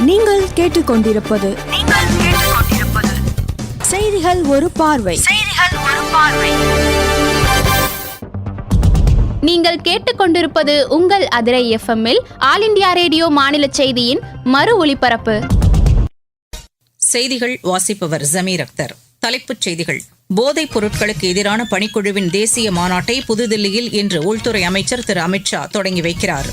நீங்கள் கேட்டுக்கொண்டிருப்பது செய்திகள் ஒரு பார்வை. நீங்கள் கேட்டுக்கொண்டிருப்பது உங்கள் அதிரை எஃப்எம்மில் ஆல் இண்டியா ரேடியோ மாநில செய்தியின் மறு ஒலிபரப்பு. செய்திகள் வாசிப்பவர் ஜமீர் அக்தர். தலைப்புச் செய்திகள். போதைப் பொருட்களுக்கு எதிரான பணிக்குழுவின் தேசிய மாநாட்டை புதுதில்லியில் இன்று உள்துறை அமைச்சர் திரு அமித் ஷா தொடங்கி வைக்கிறார்.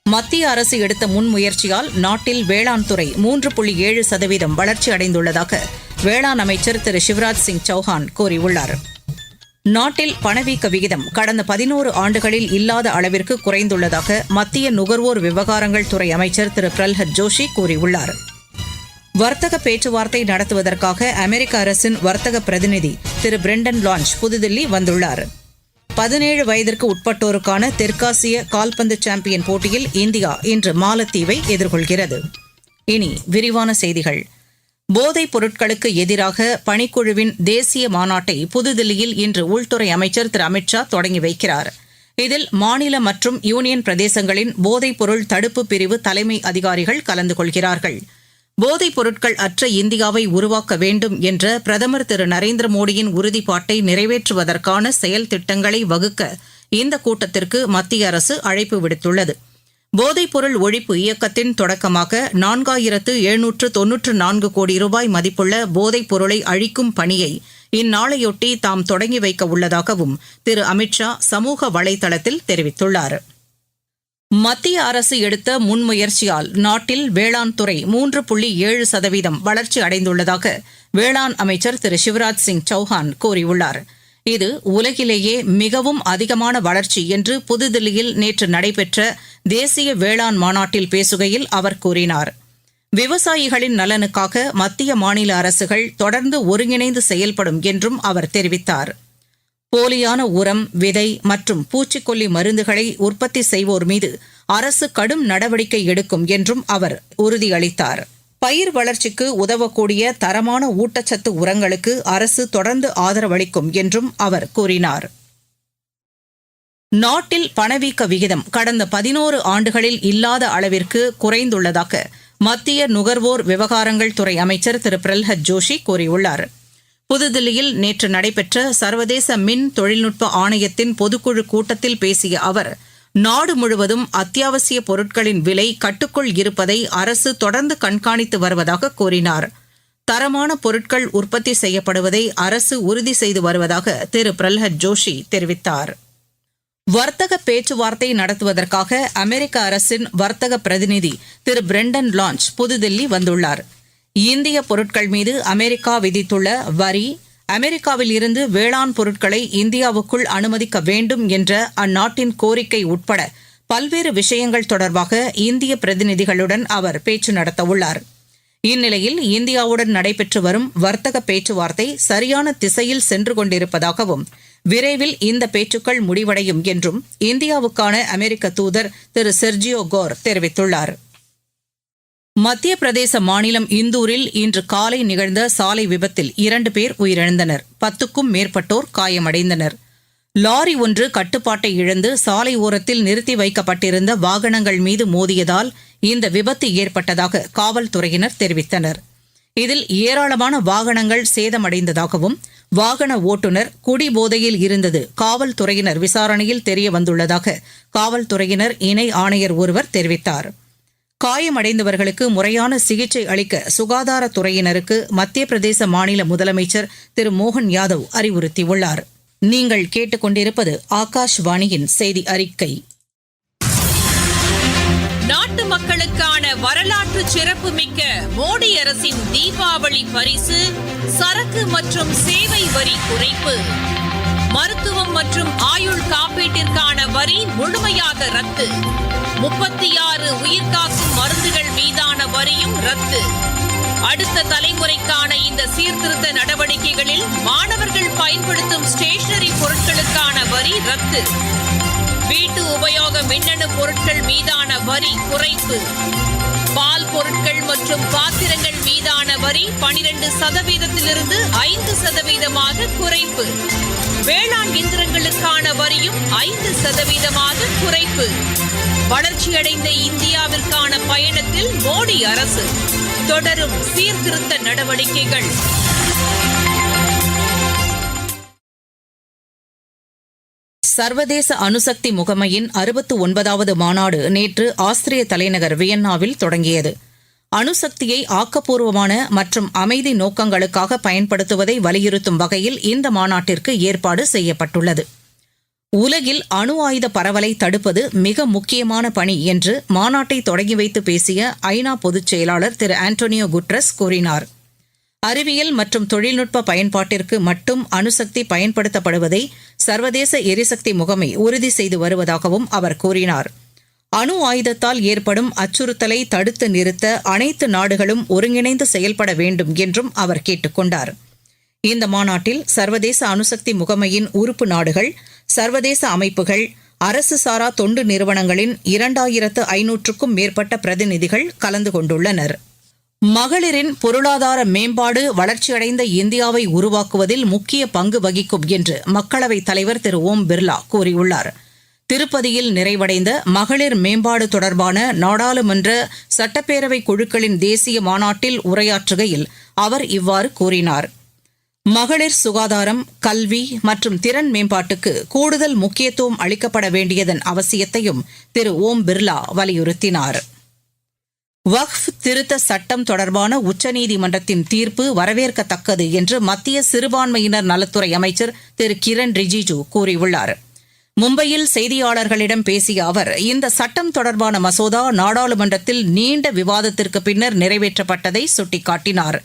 மத்திய அரசு எடுத்த முன்முயற்சியால் நாட்டில் வேளாண் துறை 3.7% வளர்ச்சி அடைந்துள்ளதாக வேளாண் அமைச்சர் திரு சிவராஜ் சிங் சௌஹான் கூறியுள்ளார். நாட்டில் பணவீக்க விகிதம் கடந்த 11 ஆண்டுகளில் இல்லாத அளவிற்கு குறைந்துள்ளதாக மத்திய நுகர்வோர் விவகாரங்கள் துறை அமைச்சர் திரு பிரல்ஹத் ஜோஷி கூறியுள்ளார். வர்த்தக பேச்சுவார்த்தை நடத்துவதற்காக அமெரிக்க அரசின் வர்த்தக பிரதிநிதி திரு பிரெண்டன் லான்ச் புதுதில்லி வந்துள்ளார். 17 வயதிற்கு உட்பட்டோருக்கான தெற்காசிய கால்பந்து சாம்பியன் போட்டியில் இந்தியா இன்று மாலத்தீவை எதிர்கொள்கிறது. இனி விரிவான செய்திகள். போதைப் பொருட்களுக்கு எதிராக பணிக்குழுவின் தேசிய மாநாட்டை புதுதில்லியில் இன்று உள்துறை அமைச்சர் திரு அமித் ஷா தொடங்கி வைக்கிறார். இதில் மாநில மற்றும் யூனியன் பிரதேசங்களின் போதைப் பொருள் தடுப்பு பிரிவு தலைமை அதிகாரிகள் கலந்து கொள்கிறார்கள். போதைப் பொருட்கள் அற்ற இந்தியாவை உருவாக்க வேண்டும் என்ற பிரதமர் திரு நரேந்திர மோடியின் உறுதிப்பாட்டை நிறைவேற்றுவதற்கான செயல் திட்டங்களை வகுக்க இந்த கூட்டத்திற்கு மத்திய அரசு அழைப்பு விடுத்துள்ளது. போதைப்பொருள் ஒழிப்பு இயக்கத்தின் தொடக்கமாக 4794 கோடி ரூபாய் மதிப்புள்ள போதைப் பொருளை அழிக்கும் பணியை இந்நாளையொட்டி தாம் தொடங்கி வைக்க உள்ளதாகவும் திரு அமித் ஷா சமூக வலைதளத்தில் தெரிவித்துள்ளார். மத்திய அரசு எடுத்த முன்முயற்சியால் நாட்டில் வேளாண் துறை 3.7% வளர்ச்சி அடைந்துள்ளதாக வேளாண் அமைச்சர் திரு சிவராஜ் சிங் சௌஹான் கூறியுள்ளார். இது உலகிலேயே மிகவும் அதிகமான வளர்ச்சி என்று புதுதில்லியில் நேற்று நடைபெற்ற தேசிய வேளாண் மாநாட்டில் பேசுகையில் அவர் கூறினார். விவசாயிகளின் நலனுக்காக மத்திய மாநில அரசுகள் தொடர்ந்து ஒருங்கிணைந்து செயல்படும் என்றும் அவர் தெரிவித்தார். போலியான உரம், விதை மற்றும் பூச்சிக்கொல்லி மருந்துகளை உற்பத்தி செய்வோர் மீது அரசு கடும் நடவடிக்கை எடுக்கும் என்றும் அவர் உறுதியளித்தார். பயிர் வளர்ச்சிக்கு உதவக்கூடிய தரமான ஊட்டச்சத்து உரங்களுக்கு அரசு தொடர்ந்து ஆதரவளிக்கும் என்றும் அவர் கூறினார். நாட்டில் பணவீக்க விகிதம் கடந்த 11 ஆண்டுகளில் இல்லாத அளவிற்கு குறைந்துள்ளதாக மத்திய நுகர்வோர் விவகாரங்கள் துறை அமைச்சர் திரு பிரல்ஹத் ஜோஷி கூறியுள்ளார். புதுதில்லியில் நேற்று நடைபெற்ற சர்வதேச மின் தொழில்நுட்ப ஆணையத்தின் பொதுக்குழு கூட்டத்தில் பேசிய அவர், நாடு முழுவதும் அத்தியாவசிய பொருட்களின் விலை கட்டுக்குள் இருப்பதை அரசு தொடர்ந்து கண்காணித்து வருவதாக கூறினார். தரமான பொருட்கள் உற்பத்தி செய்யப்படுவதை அரசு உறுதி செய்து வருவதாக திரு பிரல்ஹத் ஜோஷி தெரிவித்தார். வர்த்தக பேச்சுவார்த்தை நடத்துவதற்காக அமெரிக்க அரசின் வர்த்தக பிரதிநிதி திரு பிரெண்டன் லான்ச் புதுதில்லி வந்துள்ளார். இந்திய பொருட்கள் மீது அமெரிக்கா விதித்துள்ள வரி, அமெரிக்காவில் இருந்து வேளாண் பொருட்களை இந்தியாவுக்குள் அனுமதிக்க வேண்டும் என்ற அந்நாட்டின் கோரிக்கை உட்பட பல்வேறு விஷயங்கள் தொடர்பாக இந்திய பிரதிநிதிகளுடன் அவர் பேச்சு நடத்தவுள்ளார். இந்நிலையில் இந்தியாவுடன் நடைபெற்று வரும் வர்த்தக பேச்சுவார்த்தை சரியான திசையில் சென்று கொண்டிருப்பதாகவும் விரைவில் இந்த பேச்சுக்கள் முடிவடையும் என்றும் இந்தியாவுக்கான அமெரிக்க தூதர் திரு செர்ஜியோ கோர் தெரிவித்துள்ளார். மத்திய பிரதேச மாநிலம் இந்தூரில் இன்று காலை நிகழ்ந்த சாலை விபத்தில் 2 பேர் உயிரிழந்தனர். 10க்கும் மேற்பட்டோர் காயமடைந்தனர். லாரி ஒன்று கட்டுப்பாட்டை இழந்து சாலை ஓரத்தில் நிறுத்தி வைக்கப்பட்டிருந்த வாகனங்கள் மீது மோதியதால் இந்த விபத்து ஏற்பட்டதாக காவல்துறையினர் தெரிவித்தனர். இதில் ஏராளமான வாகனங்கள் சேதமடைந்ததாகவும் வாகன ஓட்டுநர் குடிபோதையில் இருந்தது காவல்துறையினர் விசாரணையில் தெரியவந்துள்ளதாக காவல்துறையினர் இணை ஆணையர் ஒருவர் தெரிவித்தார். காயமடைந்தவர்களுக்கு முறையான சிகிச்சை அளிக்க சுகாதாரத்துறையினருக்கு மத்திய பிரதேச மாநில முதலமைச்சர் திரு மோகன் யாதவ் அறிவுறுத்தியுள்ளார். நீங்கள் கேட்டுக்கொண்டிருப்பது ஆகாஷ்வாணியின் செய்தி அறிக்கை. நாட்டு மக்களுக்கான வரலாற்று சிறப்புமிக்க மோடி அரசின் தீபாவளி பரிசு சரக்கு மற்றும் சேவை வரி குறைப்பு. மருத்துவம் மற்றும் ஆயுள் காப்பீட்டிற்கான வரி முழுமையாக ரத்து. 36 உயிர்காக்கும் மருந்துகள் மீதான வரியும் ரத்து. அடுத்த தலைமுறைக்கான இந்த சீர்திருத்த நடவடிக்கைகளில் மாணவர்கள் பயன்படுத்தும் ஸ்டேஷனரி பொருட்களுக்கான வரி ரத்து. வீட்டு உபயோக மின்னணு பொருட்கள் மீதான வரி குறைப்பு. பால் பொருட்கள் மற்றும் பாத்திரங்கள் மீதான வரி 12% 5% குறைப்பு. வேளாண் இயந்திரங்களுக்கான வரியும் 5% குறைப்பு. வளர்ச்சியடைந்த இந்தியாவிற்கான பயணத்தில் மோடி மோடி அரசு. தொடரும் சீர்திருத்த நடவடிக்கைகள். சர்வதேச அணுசக்தி முகமையின் 69வது மாநாடு நேற்று ஆஸ்திரிய தலைநகர் வியன்னாவில் தொடங்கியது. அணுசக்தியை ஆக்கப்பூர்வமான மற்றும் அமைதி நோக்கங்களுக்காக பயன்படுத்துவதை வலியுறுத்தும் வகையில் இந்த மாநாட்டிற்கு ஏற்பாடு செய்யப்பட்டுள்ளது. உலகில் அணு ஆயுத பரவலை தடுப்பது மிக முக்கியமான பணி என்று மாநாட்டை தொடங்கி வைத்து பேசிய ஐநா பொதுச் செயலாளர் திரு ஆண்டோனியோ குட்ரஸ் கூறினார். அறிவியல் மற்றும் தொழில்நுட்ப பயன்பாட்டிற்கு மட்டும் அணுசக்தி பயன்படுத்தப்படுவதை சர்வதேச எரிசக்தி முகமை உறுதி செய்து வருவதாகவும் அவர் கூறினார். அணு ஆயுதத்தால் ஏற்படும் அச்சுறுத்தலை தடுத்து நிறுத்த அனைத்து நாடுகளும் ஒருங்கிணைந்து செயல்பட வேண்டும் என்றும் அவர் கேட்டுக் கொண்டார். இந்த மாநாட்டில் சர்வதேச அணுசக்தி முகமையின் உறுப்பு நாடுகள், சர்வதேச அமைப்புகள், அரசு சாரா தொண்டு நிறுவனங்களின் 2500க்கும் மேற்பட்ட பிரதிநிதிகள் கலந்து கொண்டுள்ளனர். மகளிரின் பொருளாதார மேம்பாடு வளர்ச்சியடைந்த இந்தியாவை உருவாக்குவதில் முக்கிய பங்கு வகிக்கும் என்று மக்களவைத் தலைவர் திரு ஓம் பிர்லா கூறியுள்ளார். திருப்பதியில் நிறைவடைந்த மகளிர் மேம்பாடு தொடர்பான நாடாளுமன்ற சட்டப்பேரவை குழுக்களின் தேசிய மாநாட்டில் உரையாற்றுகையில் அவர் இவ்வாறு கூறினார். மகளிர் சுகாதாரம், கல்வி மற்றும் திறன் மேம்பாட்டுக்கு கூடுதல் முக்கியத்துவம் அளிக்கப்பட வேண்டியதன் அவசியத்தையும் திரு ஓம் பிர்லா வலியுறுத்தினார். வக்ஃப் திருத்த சட்டம் தொடர்பான உச்சநீதிமன்றத்தின் தீர்ப்பு வரவேற்கத்தக்கது என்று மத்திய சிறுபான்மையினர் நலத்துறை அமைச்சர் திரு கிரண் ரிஜிஜு கூறியுள்ளார். மும்பையில் செய்தியாளர்களிடம் பேசிய அவர், இந்த சட்டம் தொடர்பான மசோதா நாடாளுமன்றத்தில் நீண்ட விவாதத்திற்கு பின்னர் நிறைவேற்றப்பட்டதை சுட்டிக்காட்டினார்.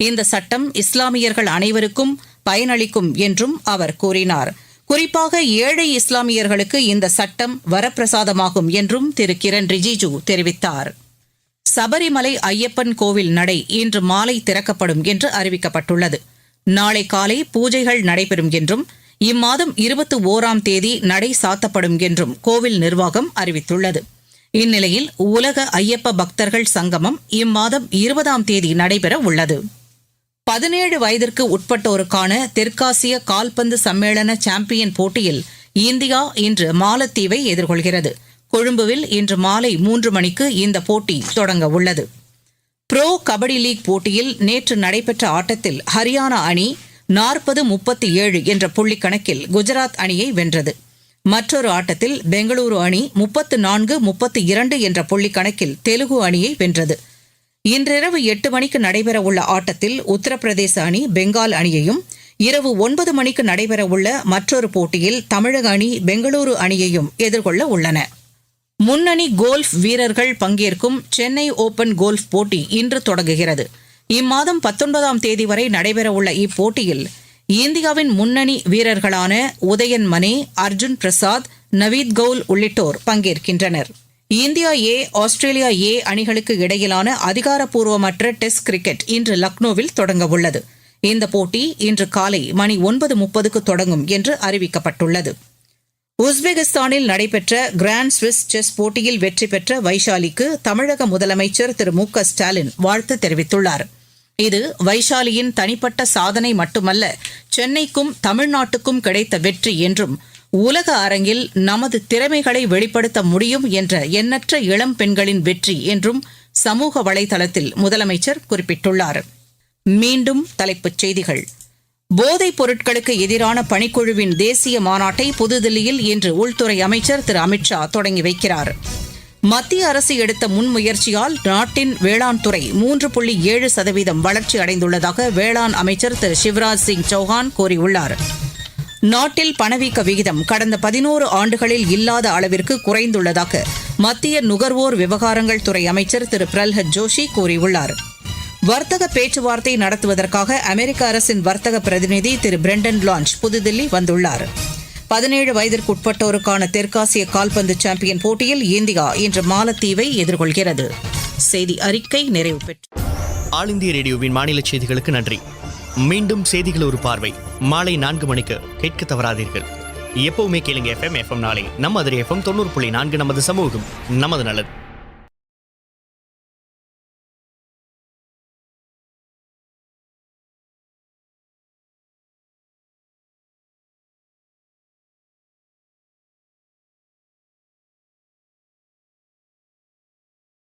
இந்த சட்டம் இஸ்லாமியர்கள் அனைவருக்கும் பயனளிக்கும் என்றும் அவர் கூறினார். குறிப்பாக ஏழை இஸ்லாமியர்களுக்கு இந்த சட்டம் வரப்பிரசாதமாகும் என்றும் திரு கிரண் ரிஜிஜு தெரிவித்தார். சபரிமலை ஐயப்பன் கோவில் நடை இன்று மாலை திறக்கப்படும் என்று அறிவிக்கப்பட்டுள்ளது. நாளை காலை பூஜைகள் நடைபெறும் என்றும் இம்மாதம் 21ஆம் தேதி நடை சாத்தப்படும் என்றும் கோவில் நிர்வாகம் அறிவித்துள்ளது. இந்நிலையில் உலக ஐயப்ப பக்தர்கள் சங்கமம் இம்மாதம் 20ஆம் தேதி நடைபெற உள்ளது. 17 வயதிற்கு உட்பட்டோருக்கான தெற்காசிய கால்பந்து சம்மேளன சாம்பியன் போட்டியில் இந்தியா இன்று மாலத்தீவை எதிர்கொள்கிறது. கொழும்புவில் இன்று மாலை 3 மணிக்கு இந்த போட்டி தொடங்க உள்ளது. புரோ கபடி லீக் போட்டியில் நேற்று நடைபெற்ற ஆட்டத்தில் ஹரியானா அணி 40-37 என்ற புள்ளி கணக்கில் குஜராத் அணியை வென்றது. மற்றொரு ஆட்டத்தில் பெங்களூரு அணி 34-32 என்ற புள்ளி கணக்கில் தெலுங்கு அணியை வென்றது. இன்றிரவு 8 மணிக்கு நடைபெறவுள்ள ஆட்டத்தில் உத்தரப்பிரதேச அணி பெங்கால் அணியையும், இரவு 9 மணிக்கு நடைபெறவுள்ள மற்றொரு போட்டியில் தமிழக அணி பெங்களூரு அணியையும் எதிர்கொள்ள உள்ளன. முன்னணி கோல்ஃப் வீரர்கள் பங்கேற்கும் சென்னை ஓபன் கோல்ஃப் போட்டி இன்று தொடங்குகிறது. இம்மாதம் 19ஆம் தேதி வரை நடைபெறவுள்ள இப்போட்டியில் இந்தியாவின் முன்னணி வீரர்களான உதயன் மனே, அர்ஜுன் பிரசாத், நவீத் கவுல் உள்ளிட்டோர் பங்கேற்கின்றனர். இந்தியா ஏ, ஆஸ்திரேலியா ஏ அணிகளுக்கு இடையிலான அதிகாரப்பூர்வமற்ற டெஸ்ட் கிரிக்கெட் இன்று லக்னோவில் தொடங்கவுள்ளது. இந்த போட்டி இன்று காலை மணி 9:30க்கு தொடங்கும் என்று அறிவிக்கப்பட்டுள்ளது. உஸ்பெகிஸ்தானில் நடைபெற்ற கிராண்ட் ஸ்விஸ் செஸ் போட்டியில் வெற்றி பெற்ற வைஷாலிக்கு தமிழக முதலமைச்சர் திரு மு க ஸ்டாலின் வாழ்த்து தெரிவித்துள்ளார். இது வைஷாலியின் தனிப்பட்ட சாதனை மட்டுமல்ல, சென்னைக்கும் தமிழ்நாட்டுக்கும் கிடைத்த வெற்றி என்றும், உலக அரங்கில் நமது திறமைகளை வெளிப்படுத்த முடியும் என்ற எண்ணற்ற இளம் பெண்களின் வெற்றி என்றும் சமூக வலைதளத்தில் முதலமைச்சர் குறிப்பிட்டுள்ளார். மீண்டும் தலைப்புச் செய்திகள். போதைப் பொருட்களுக்கு எதிரான பணிக்குழுவின் தேசிய மாநாட்டை புதுதில்லியில் இன்று உள்துறை அமைச்சர் திரு அமித்ஷா தொடங்கி வைக்கிறார். மத்திய அரசு எடுத்த முன்முயற்சியால் நாட்டின் வேளாண் துறை 3.7% வளர்ச்சி அடைந்துள்ளதாக வேளாண் அமைச்சர் திரு சிவராஜ் சிங் சௌஹான் கூறியுள்ளார். நாட்டில் பணவீக்க விகிதம் கடந்த 11 ஆண்டுகளில் இல்லாத அளவிற்கு குறைந்துள்ளதாக மத்திய நுகர்வோர் விவகாரங்கள் துறை அமைச்சர் திரு பிரல்ஹத் ஜோஷி கூறியுள்ளார். வர்த்தக பேச்சுவார்த்தை நடத்துவதற்காக அமெரிக்க அரசின் வர்த்தக பிரதிநிதி திரு பிரெண்டன் லான்ச் புதுதில்லி வந்துள்ளார். 17 வயதிற்குட்பட்டோருக்கான தெற்காசிய கால்பந்து சாம்பியன் போட்டியில் இந்தியா இன்று மாலத்தீவை எதிர்கொள்கிறது. செய்தி அறிக்கை நிறைவு பெற்று. ஆல் இந்திய ரேடியோவின் மாநில செய்திகளுக்கு நன்றி. மீண்டும் செய்திகள் ஒரு பார்வை மாலை 4 மணிக்கு கேட்க தவறாதீர்கள். எப்பவுமே கேளுங்க FM நாளை நம்ம அதிரி FM 90.4 நமது சமூகம் நமது நல்லது.